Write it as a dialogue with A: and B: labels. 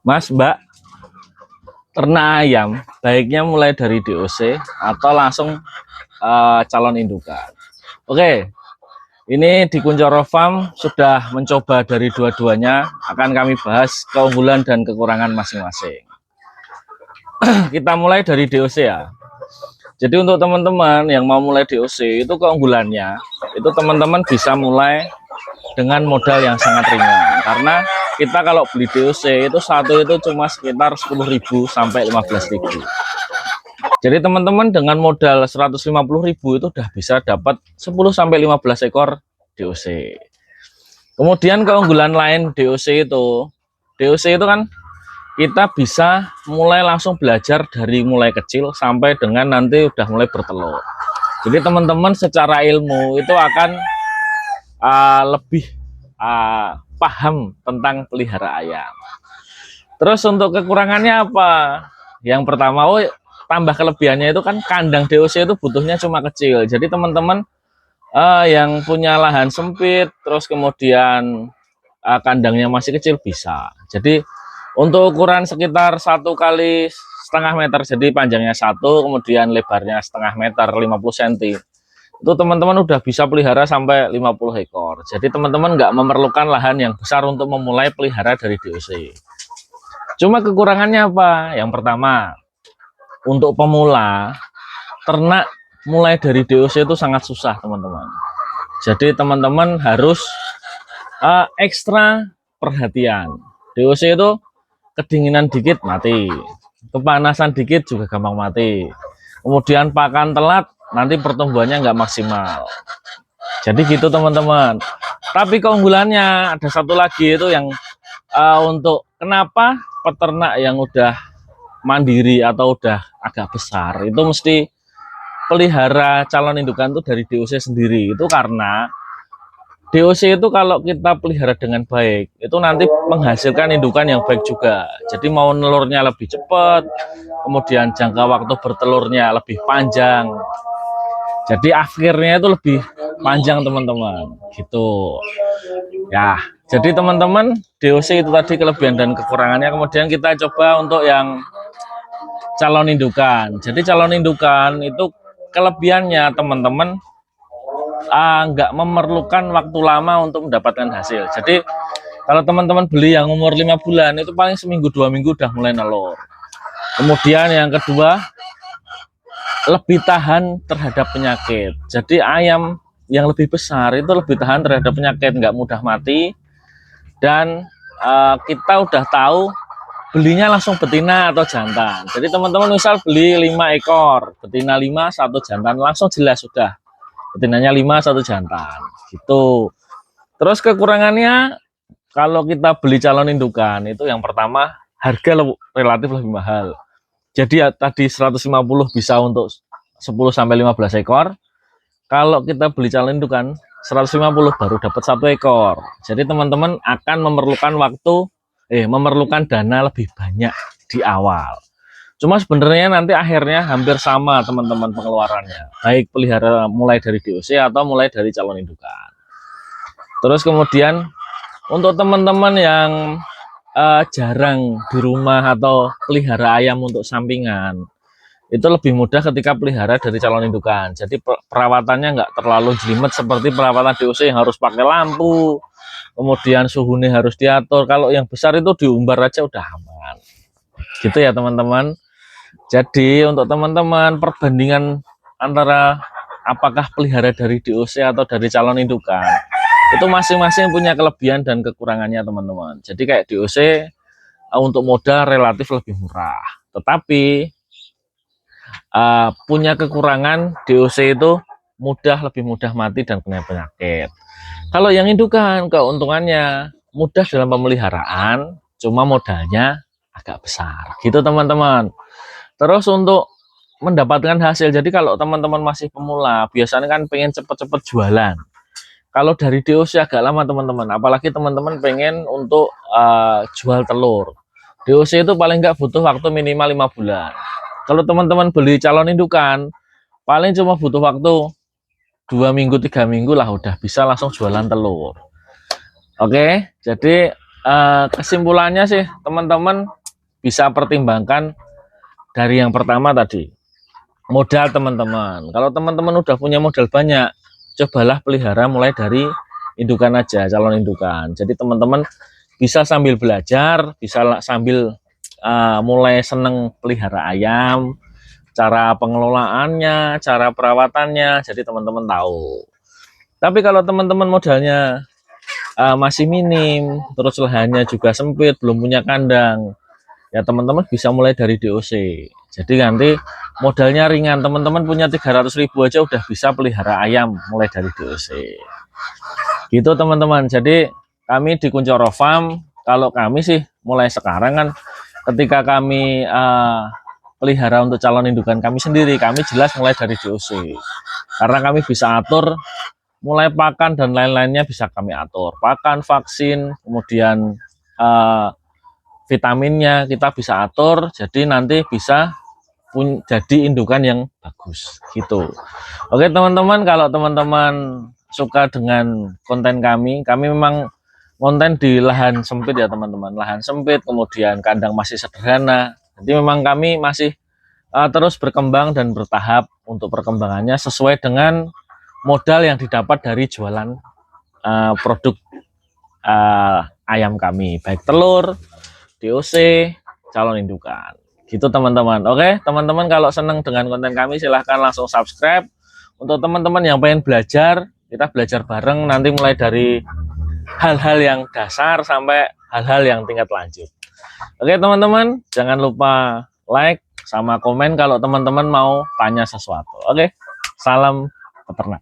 A: Mas, Mbak, ternak ayam baiknya mulai dari DOC atau langsung calon indukan. Oke, ini di Kuncoro Farm sudah mencoba dari dua-duanya. Akan kami bahas keunggulan dan kekurangan masing-masing. Kita mulai dari DOC ya. Jadi untuk teman-teman yang mau mulai DOC itu keunggulannya, itu teman-teman bisa mulai dengan modal yang sangat ringan. Karena kita kalau beli DOC itu satu itu cuma sekitar 10.000 sampai 15.000. Jadi teman-teman dengan modal 150.000 itu udah bisa dapat 10 sampai 15 ekor DOC. Kemudian keunggulan lain DOC itu kan kita bisa mulai langsung belajar dari mulai kecil sampai dengan nanti udah mulai bertelur. Jadi teman-teman secara ilmu itu akan lebih paham tentang pelihara ayam. Terus untuk kekurangannya apa? Yang pertama, tambah kelebihannya itu kan kandang DOC itu butuhnya cuma kecil. Jadi teman-teman yang punya lahan sempit, terus kemudian kandangnya masih kecil bisa. Jadi untuk ukuran sekitar 1,5 meter, jadi panjangnya 1, kemudian lebarnya setengah meter, 50 cm. Itu teman-teman udah bisa pelihara sampai 50 ekor. Jadi teman-teman nggak memerlukan lahan yang besar untuk memulai pelihara dari DOC. Cuma kekurangannya apa? Yang pertama, untuk pemula, ternak mulai dari DOC itu sangat susah teman-teman. Jadi teman-teman harus ekstra perhatian. DOC itu kedinginan dikit mati, kepanasan dikit juga gampang mati, kemudian pakan telat nanti pertumbuhannya nggak maksimal. Jadi gitu teman-teman. Tapi keunggulannya ada satu lagi itu yang untuk kenapa peternak yang udah mandiri atau udah agak besar itu mesti pelihara calon indukan itu dari DOC sendiri. Itu karena DOC itu kalau kita pelihara dengan baik, itu nanti menghasilkan indukan yang baik juga. Jadi mau nelurnya lebih cepat, kemudian jangka waktu bertelurnya lebih panjang. Jadi akhirnya itu lebih panjang teman-teman, gitu. Ya, jadi teman-teman DOC itu tadi kelebihan dan kekurangannya. Kemudian kita coba untuk yang calon indukan. Jadi calon indukan itu kelebihannya teman-teman nggak memerlukan waktu lama untuk mendapatkan hasil. Jadi kalau teman-teman beli yang umur 5 bulan itu paling seminggu 2 minggu udah mulai nelur. Kemudian yang kedua, lebih tahan terhadap penyakit. Jadi ayam yang lebih besar itu lebih tahan terhadap penyakit, nggak mudah mati. Dan kita udah tahu belinya langsung betina atau jantan. Jadi teman-teman misal beli 5 ekor, betina 5, 1 jantan, langsung jelas sudah betinanya 5, 1 jantan gitu. Terus kekurangannya kalau kita beli calon indukan itu yang pertama harga relatif lebih mahal. Jadi ya tadi 150 bisa untuk 10 sampai 15 ekor. Kalau kita beli calon indukan 150 baru dapat 1 ekor. Jadi teman-teman akan memerlukan dana lebih banyak di awal. Cuma sebenarnya nanti akhirnya hampir sama teman-teman pengeluarannya, baik pelihara mulai dari DOC atau mulai dari calon indukan. Terus kemudian untuk teman-teman yang jarang di rumah atau pelihara ayam untuk sampingan, itu lebih mudah ketika pelihara dari calon indukan. Jadi perawatannya nggak terlalu jelimet seperti perawatan DOC yang harus pakai lampu, kemudian suhunya harus diatur. Kalau yang besar itu diumbar aja udah aman. Gitu ya teman-teman. Jadi untuk teman-teman perbandingan antara apakah pelihara dari DOC atau dari calon indukan, itu masing-masing punya kelebihan dan kekurangannya teman-teman. Jadi kayak DOC untuk modal relatif lebih murah, tetapi punya kekurangan DOC itu lebih mudah mati dan kena penyakit. Kalau yang indukan keuntungannya mudah dalam pemeliharaan, cuma modalnya agak besar gitu teman-teman. Terus untuk mendapatkan hasil, jadi kalau teman-teman masih pemula, biasanya kan pengen cepet-cepet jualan. Kalau dari DOC agak lama teman-teman, apalagi teman-teman pengen untuk jual telur. DOC itu paling nggak butuh waktu minimal 5 bulan. Kalau teman-teman beli calon indukan, paling cuma butuh waktu 2 minggu, 3 minggu lah udah bisa langsung jualan telur. Oke, jadi Kesimpulannya sih teman-teman bisa pertimbangkan dari yang pertama tadi, modal teman-teman. Kalau teman-teman udah punya modal banyak, cobalah pelihara mulai dari indukan aja, calon indukan. Jadi teman-teman bisa sambil belajar, bisa sambil mulai seneng pelihara ayam, cara pengelolaannya, cara perawatannya, jadi teman-teman tahu. Tapi kalau teman-teman modalnya masih minim, terus lahannya juga sempit, belum punya kandang, ya teman-teman bisa mulai dari DOC. Jadi nanti modalnya ringan, teman-teman punya 300.000 aja udah bisa pelihara ayam mulai dari DOC. Gitu teman-teman. Jadi kami di Kuncoro Farm, kalau kami sih mulai sekarang kan ketika kami pelihara untuk calon indukan kami sendiri, kami jelas mulai dari DOC. Karena kami bisa atur mulai pakan dan lain-lainnya bisa kami atur. Pakan, vaksin, kemudian vitaminnya kita bisa atur, jadi nanti bisa jadi indukan yang bagus gitu. Oke teman-teman, kalau teman-teman suka dengan konten kami memang konten di lahan sempit ya teman-teman, lahan sempit, kemudian kandang masih sederhana, jadi memang kami masih terus berkembang dan bertahap untuk perkembangannya sesuai dengan modal yang didapat dari jualan produk ayam kami, baik telur, DOC, calon indukan. Gitu teman-teman. Oke, teman-teman kalau senang dengan konten kami silahkan langsung subscribe. Untuk teman-teman yang pengen belajar, kita belajar bareng nanti mulai dari hal-hal yang dasar sampai hal-hal yang tingkat lanjut. Oke teman-teman, jangan lupa like sama komen kalau teman-teman mau tanya sesuatu. Oke, salam peternak.